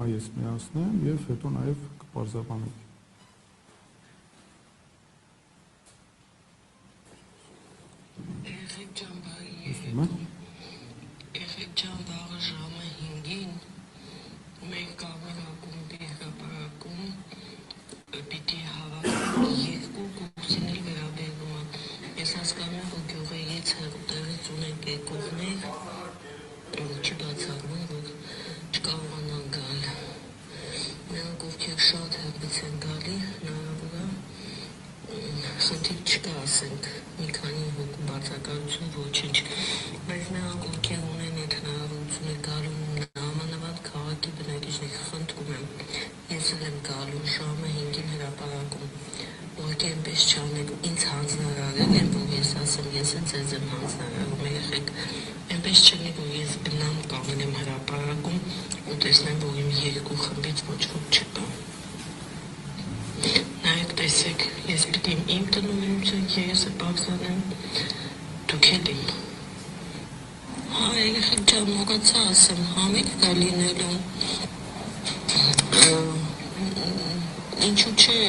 Ես միացնեմ եւ հետո նաեւ կպարզաբանեմ։ Երեք ճամբարը ժամը 5-ին մենք կավարակում բերկապարակում պիտի հավաքում երկու կուրսիներ վերաբերում են։ Ես հասկանում եմ, որ գյուղերից տեղից ունենք եկողներ, չի բացառվում, որ չկարողանան գալ։ Նրանք ովքեր շատ հեռվից են գալի, հնարավոր է խնդիր չկա, ասենք, մի քանի հոգու բացակայություն ոչինչ, բայց նրանք ովքեր ունեն այդ հնարավորությունը գալու նամանավանդ քաղաքի բնակիչներ, խնդրում եմ, ես էլ եմ գալու ժամը 5-ին հրապարակում, ուղղակի այնպես չանեք, ինձ հանձնարարել են, որ ես ասեմ, ես էլ ձեզ եմ հանձնարարում, երեխեք, այնպես չլինի, որ ես գնամ կանգնեմ հրապարակում ու տեսնեմ, որ իմ երկու խմբից ոչ ոք չկա։ Նայեք, տեսեք, ես պիտի իմ տնօրինության երեսը պարզանեմ, դուք էլ իմ։ Հա, երեխեք ջան, մոռացա ասեմ, համիկ կա լինելու։ Ինչու՞ չէ,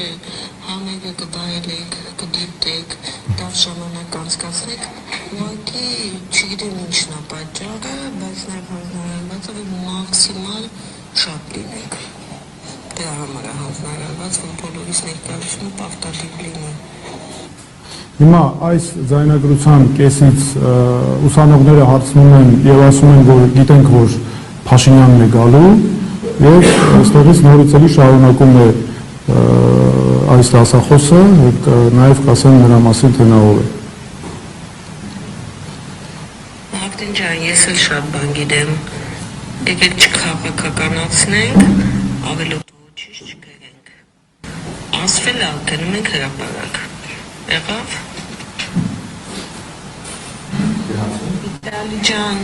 համերը կբայելեք, կդիտեք, լավ ժամանակ անցկացնեք, ուղղակի չգիտեմ ինչն է պատճառը, բայց նաև հանձնարարված է, որ մաքսիմալ շատ լինեք։ Դրա համար է հանձնարարված, որ բոլորիս ներկայությունը պարտադիր լինի։ Հիմա այս ձայնագրության կեսից ուսանողները հարցնում են եւ ասում են, որ գիտենք, որ Փաշինյանն է գալու եւ այստեղից նորից էլի շարունակում է այս դասախոսը, նաեւ կասեն նրա մասին, թե նա ով է։ Մարտին ջան, ես էլ շատ բան գիտեմ։ Եկեք չքաղաքականացնենք, ավելորդ ոչինչ չգրենք։ Ասվել է, գնում ենք հրապարակ։ Եղավ։ Վիտալի ջան,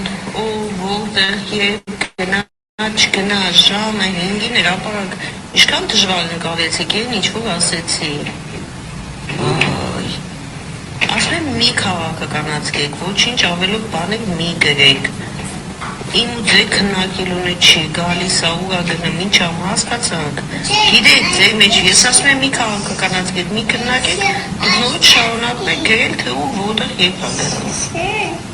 որտեղ երբ գնա, չգնա, ժամը 5-ին հրապարակ, ինչքան դժվար նկարեցիք, ինչ-որ ասեցի։ Ասում եմ մի քաղաքականացկեք, ոչինչ ավելորդ բաներ մի գրեք։ Իմ ու ձեր քննարկելունը չի, գալիս է ուղղա գնում, ինչ ամ հասկացանք։ Գիտեք, ձեր մեջ ես ասում եմ մի քաղաքականացկեք, մի քննարկեք, նորից շարունակում եք գրել, թե ու որտեղ երբ է գնում։